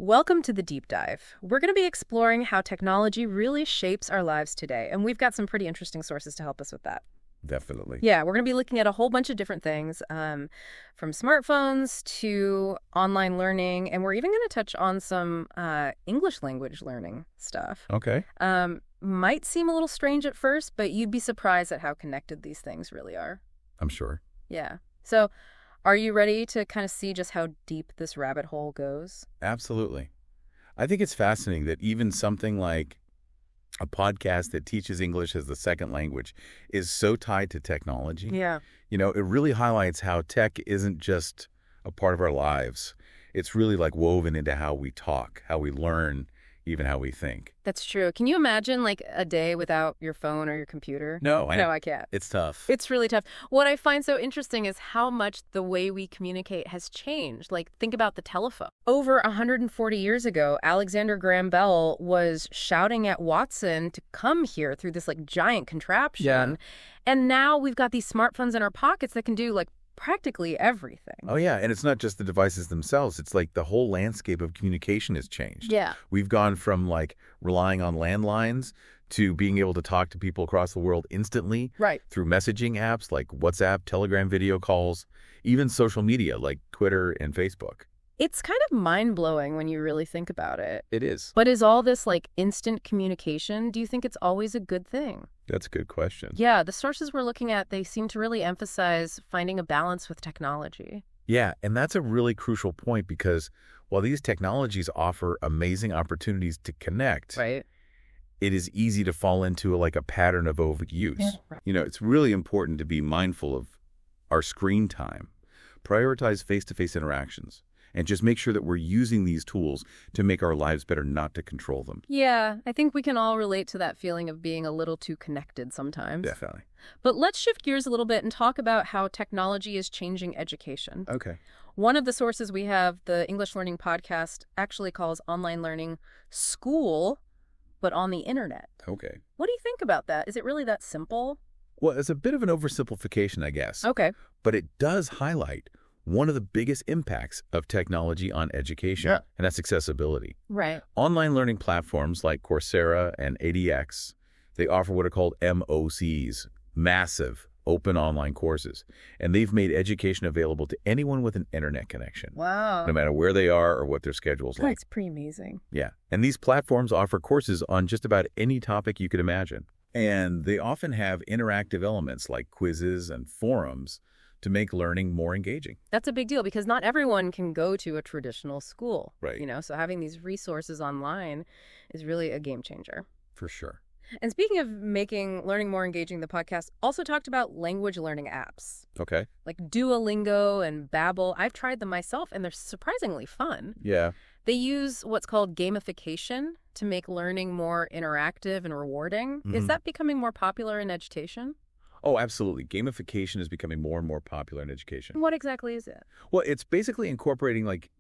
Welcome to the Deep Dive. We're going to be exploring how technology really shapes our lives today, and we've got some pretty interesting sources to help us with that. Definitely. Yeah, we're going to be looking at a whole bunch of different things, from smartphones to online learning, and we're even going to touch on some English language learning stuff. Okay. Might seem a little strange at first, but you'd be surprised at how connected these things really are. I'm sure. Yeah. So, are you ready to kind of see just how deep this rabbit hole goes? Absolutely. I think it's fascinating that even something like a podcast that teaches English as the second language is so tied to technology. Yeah. You know, it really highlights how tech isn't just a part of our lives. It's really like woven into how we talk, how we learn, even how we think. That's true. Can you imagine like a day without your phone or your computer? No, I can't. It's tough. It's really tough. What I find so interesting is how much the way we communicate has changed. Like, think about the telephone. Over 140 years ago, Alexander Graham Bell was shouting at Watson to come here through this like giant contraption. Yeah. And now we've got these smartphones in our pockets that can do like practically everything. Oh, yeah. And it's not just the devices themselves. It's like the whole landscape of communication has changed. Yeah. We've gone from like relying on landlines to being able to talk to people across the world instantly. Right. Through messaging apps like WhatsApp, Telegram video calls, even social media like Twitter and Facebook. It's kind of mind-blowing when you really think about it. It is. But is all this like instant communication, do you think it's always a good thing? That's a good question. Yeah, the sources we're looking at, they seem to really emphasize finding a balance with technology. Yeah, and that's a really crucial point because while these technologies offer amazing opportunities to connect, Right. it is easy to fall into like a pattern of overuse. Yeah, right. You know, it's really important to be mindful of our screen time, prioritize face-to-face interactions, and just make sure that we're using these tools to make our lives better, not to control them. Yeah, I think we can all relate to that feeling of being a little too connected sometimes. Definitely. But let's shift gears a little bit and talk about how technology is changing education. Okay. One of the sources we have, the English Learning Podcast, actually calls online learning school, but on the internet. Okay. What do you think about that? Is it really that simple? Well, it's a bit of an oversimplification, I guess. Okay. But it does highlight one of the biggest impacts of technology on education, and that's accessibility. Right. Online learning platforms like Coursera and ADX, they offer what are called MOCs, massive open online courses, and they've made education available to anyone with an internet connection. Wow. No matter where they are or what their schedule's like. That's pretty amazing. Yeah. And these platforms offer courses on just about any topic you could imagine. And they often have interactive elements like quizzes and forums to make learning more engaging. That's a big deal because not everyone can go to a traditional school. Right. You know, so having these resources online is really a game changer. For sure. And speaking of making learning more engaging, the podcast also talked about language learning apps. Okay. Like Duolingo and Babbel. I've tried them myself, and they're surprisingly fun. Yeah. They use what's called gamification to make learning more interactive and rewarding. Mm-hmm. Is that becoming more popular in education? Oh, absolutely. Gamification is becoming more and more popular in education. What exactly is it? Well, it's basically incorporating like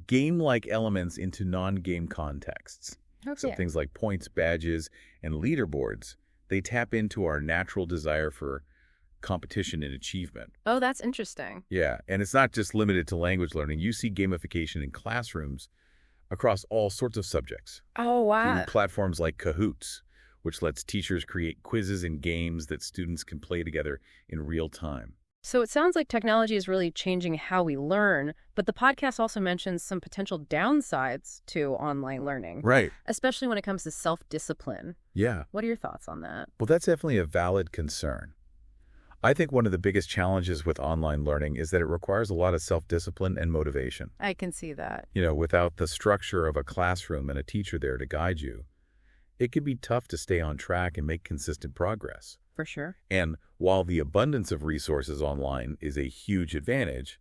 game-like elements into non-game contexts. Okay. So things like points, badges, and leaderboards, they tap into our natural desire for competition and achievement. Oh, that's interesting. Yeah, and it's not just limited to language learning. You see gamification in classrooms across all sorts of subjects. Oh, wow. Through platforms like Kahoots, which lets teachers create quizzes and games that students can play together in real time. So it sounds like technology is really changing how we learn, but the podcast also mentions some potential downsides to online learning. Right. Especially when it comes to self-discipline. Yeah. What are your thoughts on that? Well, that's definitely a valid concern. I think one of the biggest challenges with online learning is that it requires a lot of self-discipline and motivation. I can see that. You know, without the structure of a classroom and a teacher there to guide you, it can be tough to stay on track and make consistent progress. For sure. And while the abundance of resources online is a huge advantage,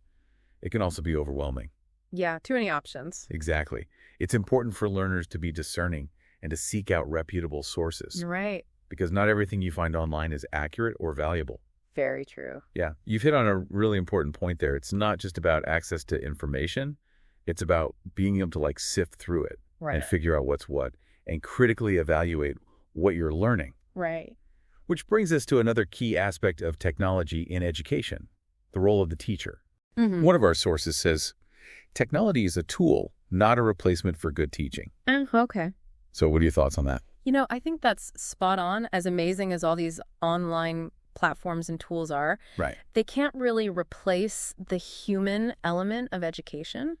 it can also be overwhelming. Yeah, too many options. Exactly. It's important for learners to be discerning and to seek out reputable sources. You're right. Because not everything you find online is accurate or valuable. Very true. Yeah, you've hit on a really important point there. It's not just about access to information. It's about being able to like sift through it and figure out what's what and critically evaluate what you're learning. Right. Which brings us to another key aspect of technology in education, the role of the teacher. Mm-hmm. One of our sources says, technology is a tool, not a replacement for good teaching. Okay. So what are your thoughts on that? I think that's spot on. As amazing as all these online platforms and tools are, Right. they can't really replace the human element of education.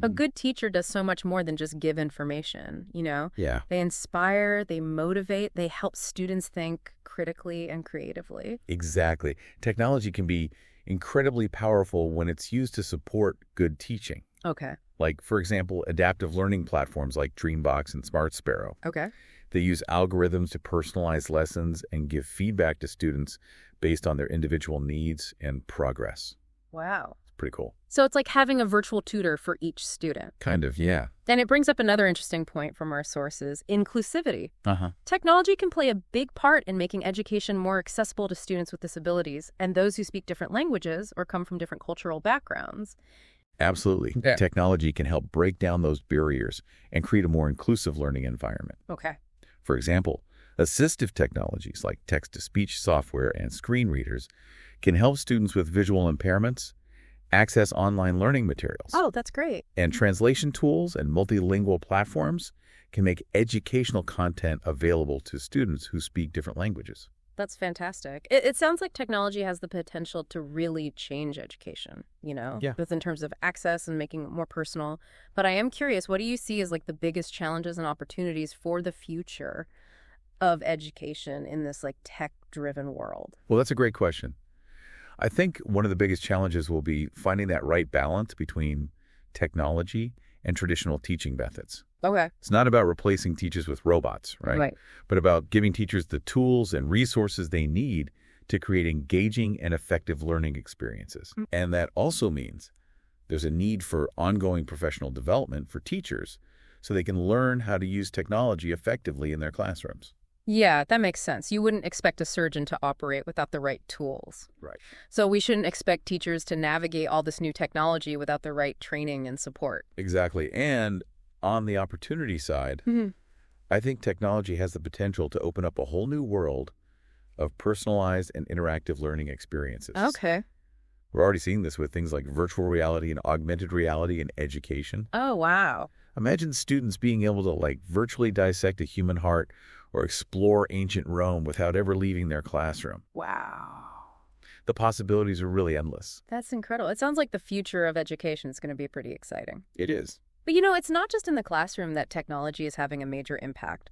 A good teacher does so much more than just give information, Yeah. They inspire, they motivate, they help students think critically and creatively. Exactly. Technology can be incredibly powerful when it's used to support good teaching. Okay. Like, for example, adaptive learning platforms like Dreambox and Smart Sparrow. Okay. They use algorithms to personalize lessons and give feedback to students based on their individual needs and progress. Wow. It's pretty cool. So it's like having a virtual tutor for each student. Kind of, yeah. And it brings up another interesting point from our sources, inclusivity. Uh-huh. Technology can play a big part in making education more accessible to students with disabilities and those who speak different languages or come from different cultural backgrounds. Absolutely. Yeah. Technology can help break down those barriers and create a more inclusive learning environment. Okay. For example, assistive technologies like text-to-speech software and screen readers can help students with visual impairments access online learning materials. Oh, that's great. And translation tools and multilingual platforms can make educational content available to students who speak different languages. That's fantastic. It sounds like technology has the potential to really change education, Yeah. both in terms of access and making it more personal. But I am curious, what do you see as like the biggest challenges and opportunities for the future of education in this like tech-driven world? Well, that's a great question. I think one of the biggest challenges will be finding that right balance between technology and traditional teaching methods. Okay. It's not about replacing teachers with robots, right? But about giving teachers the tools and resources they need to create engaging and effective learning experiences. And that also means there's a need for ongoing professional development for teachers so they can learn how to use technology effectively in their classrooms. Yeah, that makes sense. You wouldn't expect a surgeon to operate without the right tools. Right. So we shouldn't expect teachers to navigate all this new technology without the right training and support. Exactly. And on the opportunity side, I think technology has the potential to open up a whole new world of personalized and interactive learning experiences. Okay. We're already seeing this with things like virtual reality and augmented reality in education. Oh, wow. Imagine students being able to virtually dissect a human heart or explore ancient Rome without ever leaving their classroom. Wow. The possibilities are really endless. That's incredible. It sounds like the future of education is going to be pretty exciting. It is. But it's not just in the classroom that technology is having a major impact.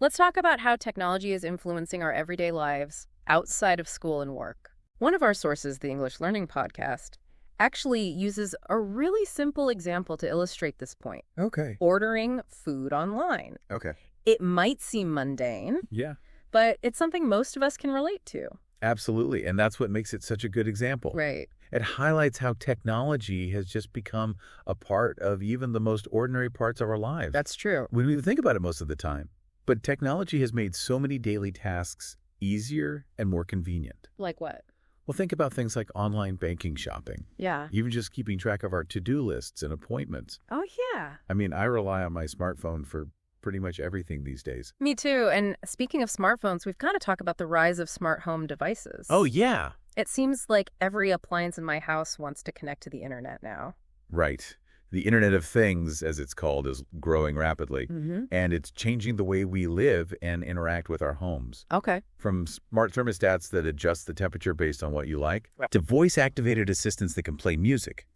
Let's talk about how technology is influencing our everyday lives outside of school and work. One of our sources, the English Learning Podcast, actually uses a really simple example to illustrate this point. Okay. Ordering food online. Okay. It might seem mundane, Yeah. but it's something most of us can relate to. Absolutely. And that's what makes it such a good example. Right. It highlights how technology has just become a part of even the most ordinary parts of our lives. That's true. We don't even think about it most of the time. But technology has made so many daily tasks easier and more convenient. Like what? Well, think about things like online banking shopping, Yeah. even just keeping track of our to-do lists and appointments. Oh, yeah. I mean, I rely on my smartphone for pretty much everything these days. Me too. And speaking of smartphones, we've got to talk about the rise of smart home devices. Oh, yeah. It seems like every appliance in my house wants to connect to the internet now. Right. The Internet of Things, as it's called, is growing rapidly. And it's changing the way we live and interact with our homes. Okay. From smart thermostats that adjust the temperature based on what you like, to voice-activated assistants that can play music,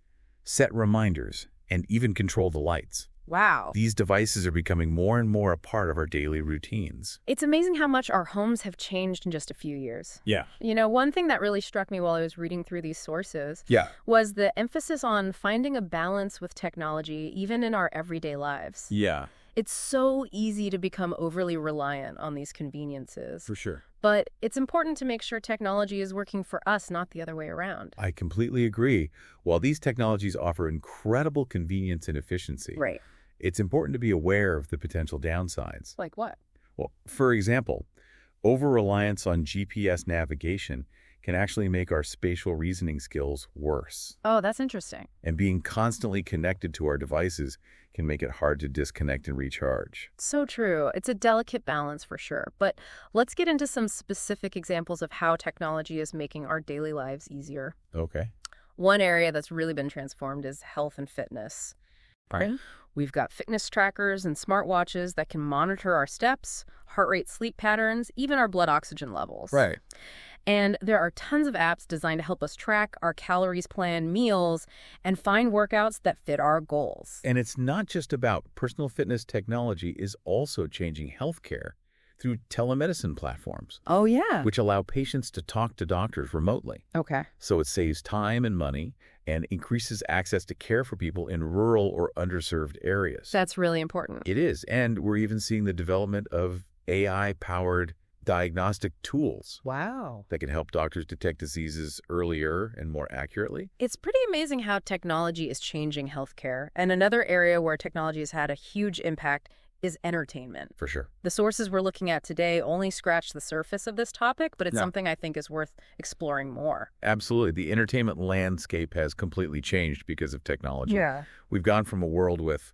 set reminders, and even control the lights. Wow. These devices are becoming more and more a part of our daily routines. It's amazing how much our homes have changed in just a few years. Yeah. One thing that really struck me while I was reading through these sources Yeah. was the emphasis on finding a balance with technology, even in our everyday lives. Yeah, It's so easy to become overly reliant on these conveniences. for sure. But it's important to make sure technology is working for us, not the other way around. I completely agree. While these technologies offer incredible convenience and efficiency, Right. it's important to be aware of the potential downsides. Like what? Well, for example, over-reliance on GPS navigation can actually make our spatial reasoning skills worse. Oh, that's interesting. And being constantly connected to our devices can make it hard to disconnect and recharge. So true. It's a delicate balance for sure. But let's get into some specific examples of how technology is making our daily lives easier. Okay. One area that's really been transformed is health and fitness. Right. We've got fitness trackers and smartwatches that can monitor our steps, heart rate, sleep patterns, even our blood oxygen levels. Right. And there are tons of apps designed to help us track our calories, plan meals, and find workouts that fit our goals. And it's not just about personal fitness. Technology is also changing healthcare through telemedicine platforms, Oh, yeah. which allow patients to talk to doctors remotely. Okay. So it saves time and money and increases access to care for people in rural or underserved areas. That's really important. It is. And we're even seeing the development of AI-powered diagnostic tools Wow. that can help doctors detect diseases earlier and more accurately. It's pretty amazing how technology is changing healthcare. And another area where technology has had a huge impact is entertainment. For sure. The sources we're looking at today only scratch the surface of this topic, but it's Yeah. something I think is worth exploring more. Absolutely. The entertainment landscape has completely changed because of technology. Yeah. We've gone from a world with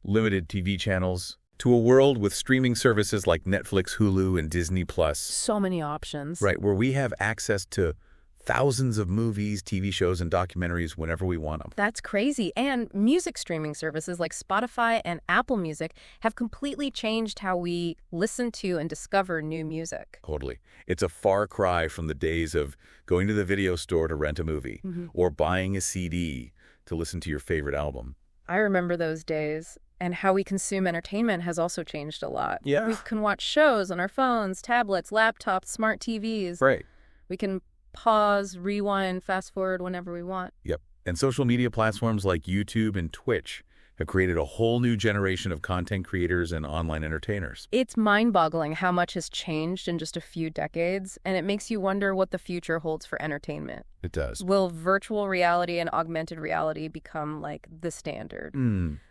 limited TV channels to a world with streaming services like Netflix, Hulu, and Disney Plus. So many options. Right, where we have access to thousands of movies, TV shows, and documentaries whenever we want them. That's crazy. And music streaming services like Spotify and Apple Music have completely changed how we listen to and discover new music. Totally. It's a far cry from the days of going to the video store to rent a movie or buying a CD to listen to your favorite album. I remember those days, and how we consume entertainment has also changed a lot. Yeah. We can watch shows on our phones, tablets, laptops, smart TVs. Right. We can pause, rewind, fast forward whenever we want. Yep. And social media platforms like YouTube and Twitch have created a whole new generation of content creators and online entertainers. It's mind-boggling how much has changed in just a few decades, and it makes you wonder what the future holds for entertainment. It does. Will virtual reality and augmented reality become like the standard?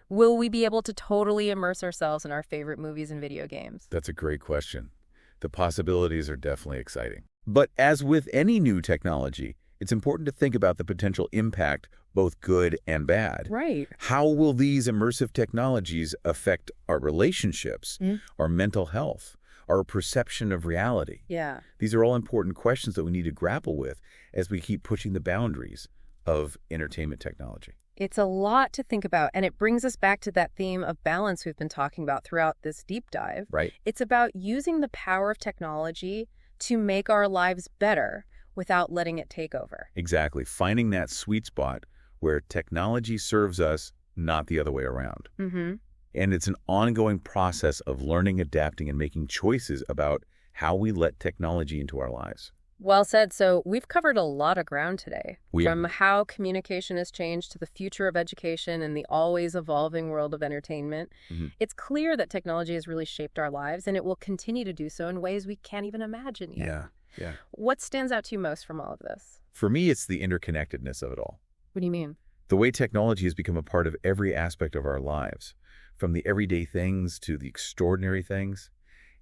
Will we be able to totally immerse ourselves in our favorite movies and video games? That's a great question. The possibilities are definitely exciting. But as with any new technology, it's important to think about the potential impact, both good and bad. Right. How will these immersive technologies affect our relationships, our mental health, our perception of reality? Yeah. These are all important questions that we need to grapple with as we keep pushing the boundaries of entertainment technology. It's a lot to think about, and it brings us back to that theme of balance we've been talking about throughout this deep dive. Right. It's about using the power of technology to make our lives better without letting it take over. Exactly. Finding that sweet spot where technology serves us, not the other way around. And it's an ongoing process of learning, adapting, and making choices about how we let technology into our lives. Well said. So we've covered a lot of ground today. We have. From how communication has changed to the future of education and the always evolving world of entertainment. It's clear that technology has really shaped our lives, and it will continue to do so in ways we can't even imagine yet. Yeah. What stands out to you most from all of this? For me, it's the interconnectedness of it all. What do you mean? The way technology has become a part of every aspect of our lives, from the everyday things to the extraordinary things,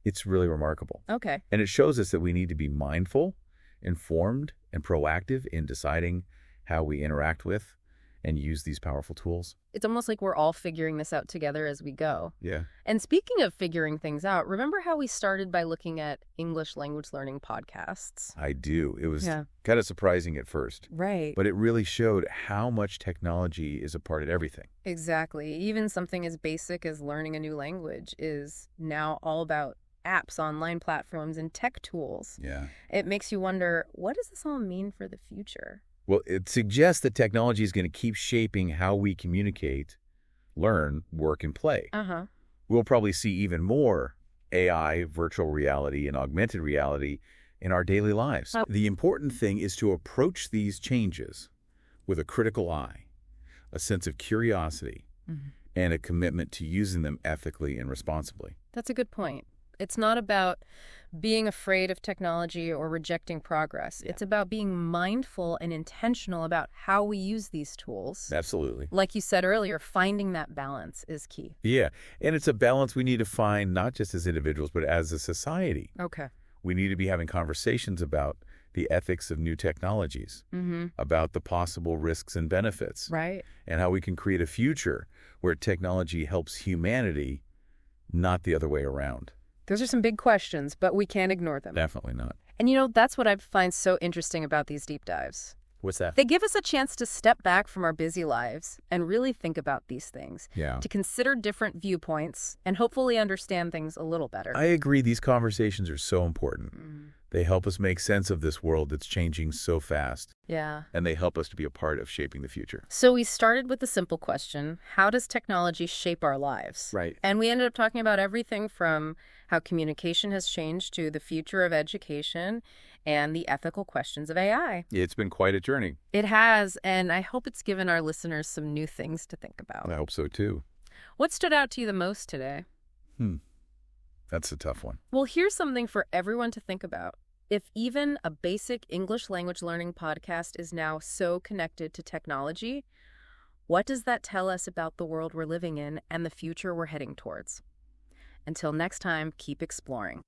it's really remarkable. Okay. And it shows us that we need to be mindful, informed, and proactive in deciding how we interact with and use these powerful tools. It's almost like we're all figuring this out together as we go. Yeah. And speaking of figuring things out, remember how we started by looking at English language learning podcasts? I do. It was Yeah. kind of surprising at first, Right. but it really showed how much technology is a part of everything. Exactly. Even something as basic as learning a new language is now all about apps, online platforms, and tech tools. Yeah. It makes you wonder, what does this all mean for the future? Well, it suggests that technology is going to keep shaping how we communicate, learn, work, and play. We'll probably see even more AI, virtual reality, and augmented reality in our daily lives. The important thing is to approach these changes with a critical eye, a sense of curiosity, and a commitment to using them ethically and responsibly. That's a good point. It's not about being afraid of technology or rejecting progress. It's about being mindful and intentional about how we use these tools. Absolutely. Like you said earlier, finding that balance is key. Yeah, and it's a balance we need to find not just as individuals, but as a society. Okay. We need to be having conversations about the ethics of new technologies, about the possible risks and benefits, Right. and how we can create a future where technology helps humanity, not the other way around. Those are some big questions, but we can't ignore them. Definitely not. And you know, that's what I find so interesting about these deep dives. What's that? They give us a chance to step back from our busy lives and really think about these things, Yeah. to consider different viewpoints and hopefully understand things a little better. I agree. These conversations are so important. Mm. They help us make sense of this world that's changing so fast. Yeah. And they help us to be a part of shaping the future. So we started with the simple question, how does technology shape our lives? Right. And we ended up talking about everything from how communication has changed to the future of education and the ethical questions of AI. It's been quite a journey. It has, and I hope it's given our listeners some new things to think about. I hope so, too. What stood out to you the most today? That's a tough one. Well, here's something for everyone to think about. If even a basic English language learning podcast is now so connected to technology, what does that tell us about the world we're living in and the future we're heading towards? Until next time, keep exploring.